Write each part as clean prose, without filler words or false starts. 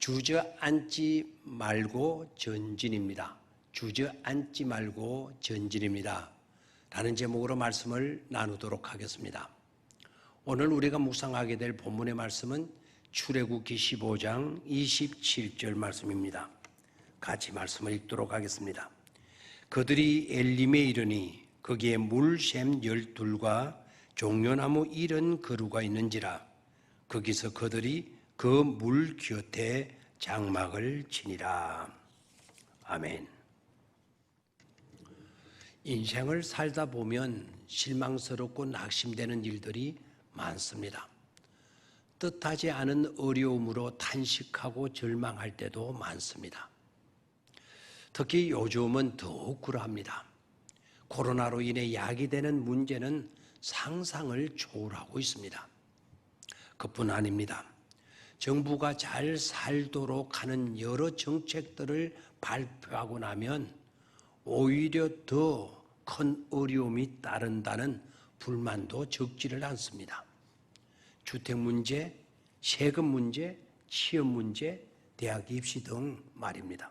주저앉지 말고 전진입니다. 주저앉지 말고 전진입니다. 라는 제목으로 말씀을 나누도록 하겠습니다. 오늘 우리가 묵상하게 될 본문의 말씀은 출애굽기 15장 27절 말씀입니다. 같이 말씀을 읽도록 하겠습니다. 그들이 엘림에 이르니 거기에 물샘 12과 종려나무 70그루가 있는지라 거기서 그들이 그 물 곁에 장막을 치니라. 아멘. 인생을 살다 보면 실망스럽고 낙심되는 일들이 많습니다. 뜻하지 않은 어려움으로 탄식하고 절망할 때도 많습니다. 특히 요즘은 더욱 그러합니다. 코로나로 인해 야기되는 문제는 상상을 초월하고 있습니다. 그뿐 아닙니다. 정부가 잘 살도록 하는 여러 정책들을 발표하고 나면 오히려 더 큰 어려움이 따른다는 불만도 적지를 않습니다. 주택 문제, 세금 문제, 취업 문제, 대학 입시 등 말입니다.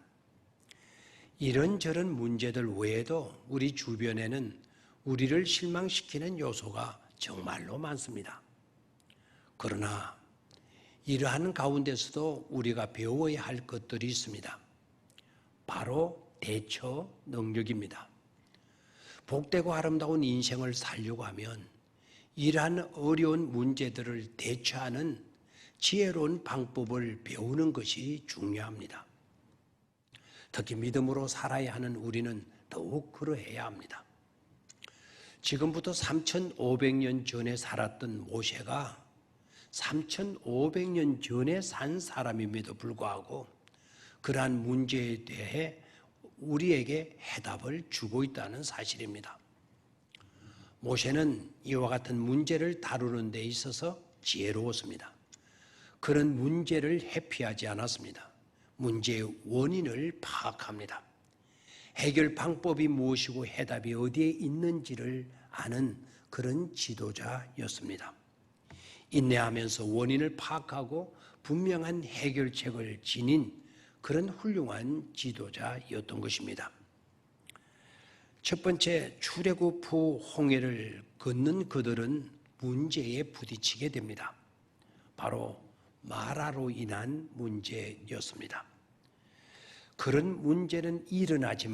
이런저런 문제들 외에도 우리 주변에는 우리를 실망시키는 요소가 정말로 많습니다. 그러나 이러한 가운데서도 우리가 배워야 할 것들이 있습니다. 바로 대처 능력입니다. 복되고 아름다운 인생을 살려고 하면 이러한 어려운 문제들을 대처하는 지혜로운 방법을 배우는 것이 중요합니다. 특히 믿음으로 살아야 하는 우리는 더욱 그러해야 합니다. 지금부터 3,500년 전에 살았던 모세가 3,500년 전에 산 사람임에도 불구하고 그러한 문제에 대해 우리에게 해답을 주고 있다는 사실입니다. 모세는 이와 같은 문제를 다루는 데 있어서 지혜로웠습니다. 그런 문제를 회피하지 않았습니다. 문제의 원인을 파악합니다. 해결 방법이 무엇이고 해답이 어디에 있는지를 아는 그런 지도자였습니다. 인내하면서 원인을 파악하고 분명한 해결책을 지닌 그런 훌륭한 지도자였던 것입니다. 첫 번째, 출애굽 후 홍해를 건넌 그들은 문제에 부딪히게 됩니다. 바로 마라로 인한 문제였습니다. 그런 문제는 일어나지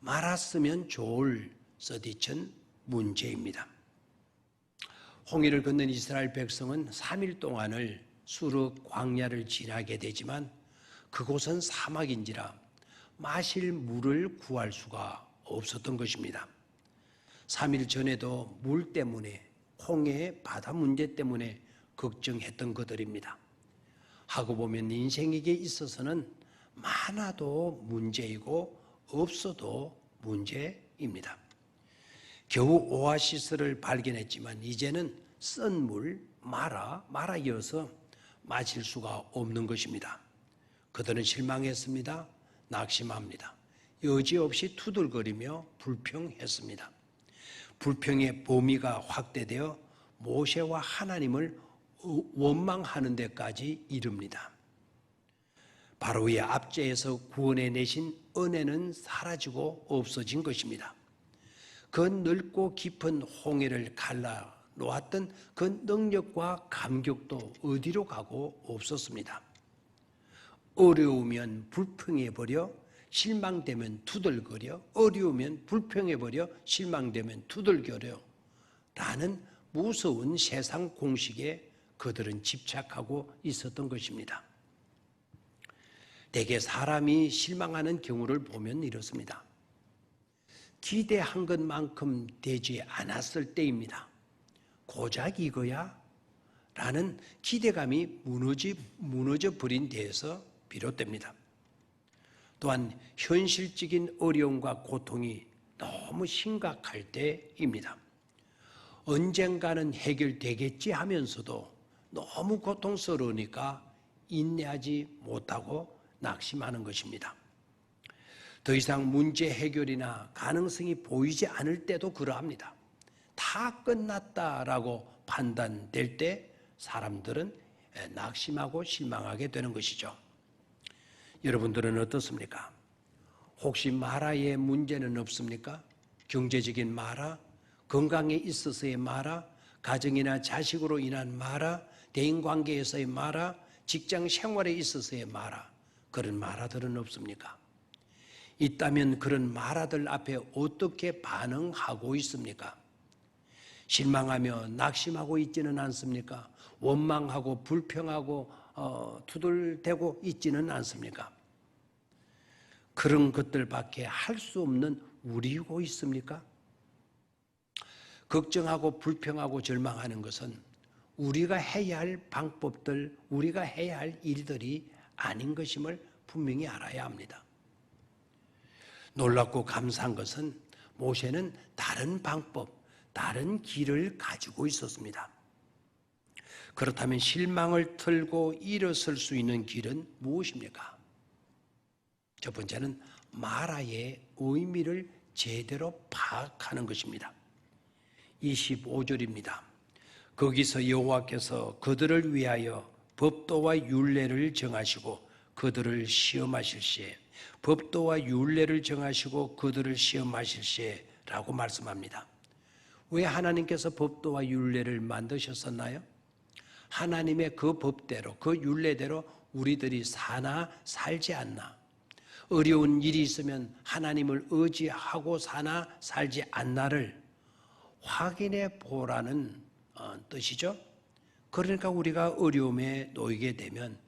말았으면 좋을 써디친 문제입니다. 홍해를 건넌 이스라엘 백성은 3일 동안을 수르 광야를 지나게 되지만 그곳은 사막인지라 마실 물을 구할 수가 없었던 것입니다. 3일 전에도 물 때문에 홍해의 바다 문제 때문에 걱정했던 그들입니다. 하고 보면 인생에게 있어서는 많아도 문제이고 없어도 문제입니다. 겨우 오아시스를 발견했지만 이제는 쓴 물, 마라이어서 마실 수가 없는 것입니다. 그들은 실망했습니다. 낙심합니다. 여지없이 투덜거리며 불평했습니다. 불평의 범위가 확대되어 모세와 하나님을 원망하는 데까지 이릅니다. 바로의 압제에서 구원해내신 은혜는 사라지고 없어진 것입니다. 그 넓고 깊은 홍해를 갈라 놓았던 그 능력과 감격도 어디로 가고 없었습니다. 어려우면 불평해버려 실망되면 투덜거려, 어려우면 불평해버려 실망되면 투덜거려 라는 무서운 세상 공식에 그들은 집착하고 있었던 것입니다. 대개 사람이 실망하는 경우를 보면 이렇습니다. 기대한 것만큼 되지 않았을 때입니다. 고작 이거야? 라는 기대감이 무너져 버린 데에서 비롯됩니다. 또한 현실적인 어려움과 고통이 너무 심각할 때입니다. 언젠가는 해결되겠지 하면서도 너무 고통스러우니까 인내하지 못하고 낙심하는 것입니다. 더 이상 문제 해결이나 가능성이 보이지 않을 때도 그러합니다. 다 끝났다라고 판단될 때 사람들은 낙심하고 실망하게 되는 것이죠. 여러분들은 어떻습니까? 혹시 마라의 문제는 없습니까? 경제적인 마라, 건강에 있어서의 마라, 가정이나 자식으로 인한 마라, 대인관계에서의 마라, 직장 생활에 있어서의 마라, 그런 마라들은 없습니까? 있다면 그런 마라들 앞에 어떻게 반응하고 있습니까? 실망하며 낙심하고 있지는 않습니까? 원망하고 불평하고 투덜대고 있지는 않습니까? 그런 것들밖에 할 수 없는 우리고 있습니까? 걱정하고 불평하고 절망하는 것은 우리가 해야 할 방법들, 우리가 해야 할 일들이 아닌 것임을 분명히 알아야 합니다. 놀랍고 감사한 것은 모세는 다른 방법, 다른 길을 가지고 있었습니다. 그렇다면 실망을 털고 일어설 수 있는 길은 무엇입니까? 첫 번째는 마라의 의미를 제대로 파악하는 것입니다. 25절입니다. 거기서 여호와께서 그들을 위하여 법도와 율례를 정하시고 그들을 시험하실 시에, 법도와 율례를 정하시고 그들을 시험하실 시에라고 말씀합니다. 왜 하나님께서 법도와 율례를 만드셨었나요? 하나님의 그 법대로, 그 율례대로 우리들이 사나 살지 않나, 어려운 일이 있으면 하나님을 의지하고 사나 살지 않나를 확인해 보라는 뜻이죠. 그러니까 우리가 어려움에 놓이게 되면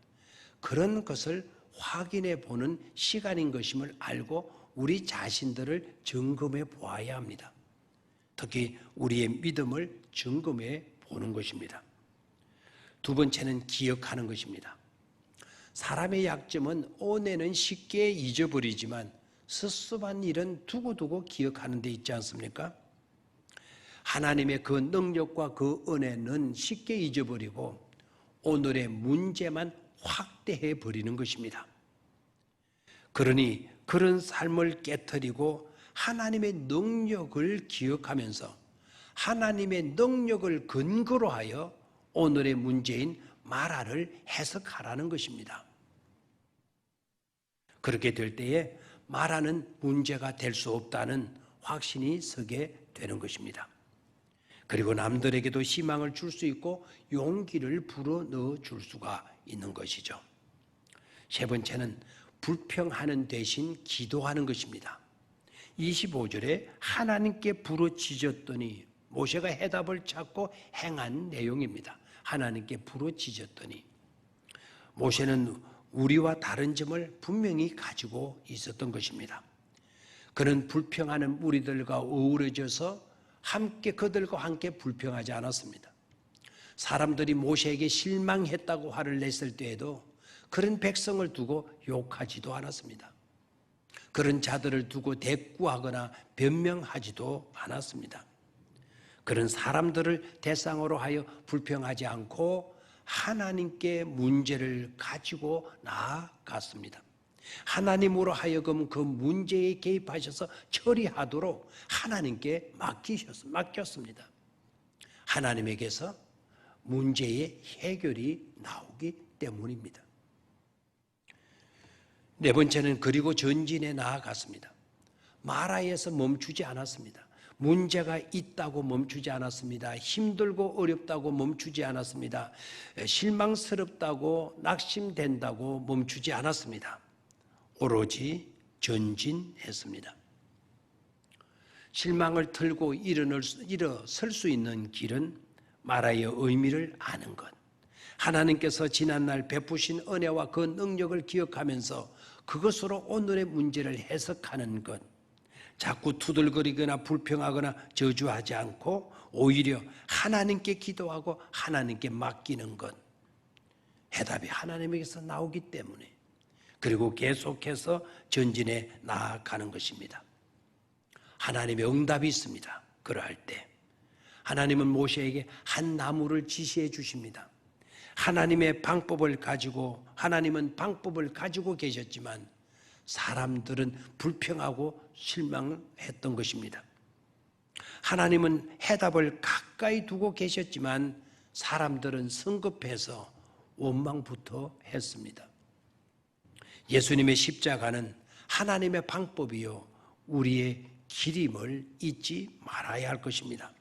그런 것을 확인해 보는 시간인 것임을 알고 우리 자신들을 점검해 보아야 합니다. 특히 우리의 믿음을 점검해 보는 것입니다. 두 번째는 기억하는 것입니다. 사람의 약점은 은혜는 쉽게 잊어버리지만 습습한 일은 두고두고 기억하는 데 있지 않습니까? 하나님의 그 능력과 그 은혜는 쉽게 잊어버리고 오늘의 문제만 확대해 버리는 것입니다. 그러니 그런 삶을 깨트리고 하나님의 능력을 기억하면서 하나님의 능력을 근거로 하여 오늘의 문제인 마라를 해석하라는 것입니다. 그렇게 될 때에 마라는 문제가 될 수 없다는 확신이 서게 되는 것입니다. 그리고 남들에게도 희망을 줄 수 있고 용기를 불어넣어 줄 수가 있는 것이죠. 세 번째는 불평하는 대신 기도하는 것입니다. 25절에 하나님께 부르짖었더니 모세가 해답을 찾고 행한 내용입니다. 하나님께 부르짖었더니 모세는 우리와 다른 점을 분명히 가지고 있었던 것입니다. 그는 불평하는 무리들과 어우러져서 그들과 함께 불평하지 않았습니다. 사람들이 모세에게 실망했다고 화를 냈을 때에도 그런 백성을 두고 욕하지도 않았습니다. 그런 자들을 두고 대꾸하거나 변명하지도 않았습니다. 그런 사람들을 대상으로 하여 불평하지 않고 하나님께 문제를 가지고 나아갔습니다. 하나님으로 하여금 그 문제에 개입하셔서 처리하도록 하나님께 맡겼습니다. 하나님에게서 문제의 해결이 나오기 때문입니다. 네 번째는 그리고 전진해 나아갔습니다. 마라에서 멈추지 않았습니다. 문제가 있다고 멈추지 않았습니다. 힘들고 어렵다고 멈추지 않았습니다. 실망스럽다고 낙심된다고 멈추지 않았습니다. 오로지 전진했습니다. 실망을 털고 일어설 수 있는 길은 마라의 의미를 아는 것, 하나님께서 지난날 베푸신 은혜와 그 능력을 기억하면서 그것으로 오늘의 문제를 해석하는 것, 자꾸 투덜거리거나 불평하거나 저주하지 않고 오히려 하나님께 기도하고 하나님께 맡기는 것, 해답이 하나님에게서 나오기 때문에, 그리고 계속해서 전진해 나아가는 것입니다. 하나님의 응답이 있습니다. 그러할 때 하나님은 모세에게 한 나무를 지시해 주십니다. 하나님은 방법을 가지고 계셨지만 사람들은 불평하고 실망했던 것입니다. 하나님은 해답을 가까이 두고 계셨지만 사람들은 성급해서 원망부터 했습니다. 예수님의 십자가는 하나님의 방법이요 우리의 길임을 잊지 말아야 할 것입니다.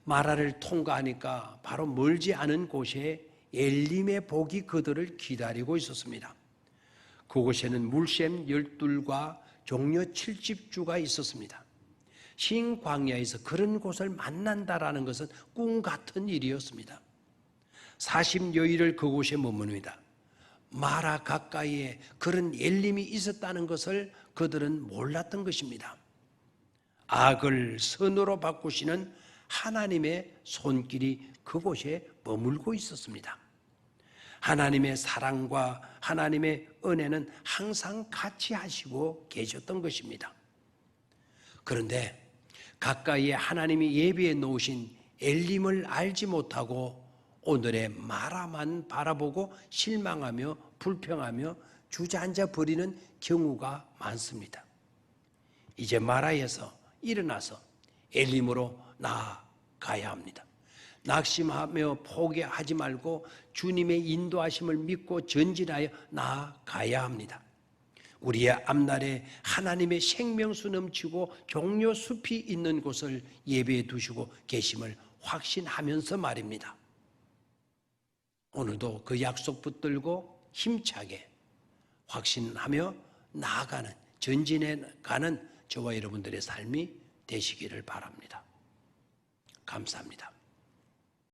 마라를 통과하니까 바로 멀지 않은 곳에 엘림의 복이 그들을 기다리고 있었습니다. 그곳에는 물샘 12과 종려 70주가 있었습니다. 신 광야에서 그런 곳을 만난다라는 것은 꿈 같은 일이었습니다. 40여일을 그곳에 머무릅니다. 마라 가까이에 그런 엘림이 있었다는 것을 그들은 몰랐던 것입니다. 악을 선으로 바꾸시는 하나님의 손길이 그곳에 머물고 있었습니다. 하나님의 사랑과 하나님의 은혜는 항상 같이 하시고 계셨던 것입니다. 그런데 가까이에 하나님이 예비해 놓으신 엘림을 알지 못하고 오늘의 마라만 바라보고 실망하며 불평하며 주저앉아 버리는 경우가 많습니다. 이제 마라에서 일어나서 엘림으로 나아가야 합니다. 낙심하며 포기하지 말고 주님의 인도하심을 믿고 전진하여 나아가야 합니다. 우리의 앞날에 하나님의 생명수 넘치고 종려 숲이 있는 곳을 예배해 두시고 계심을 확신하면서 말입니다. 오늘도 그 약속 붙들고 힘차게 확신하며 나아가는, 전진해 가는 저와 여러분들의 삶이 되시기를 바랍니다. 감사합니다.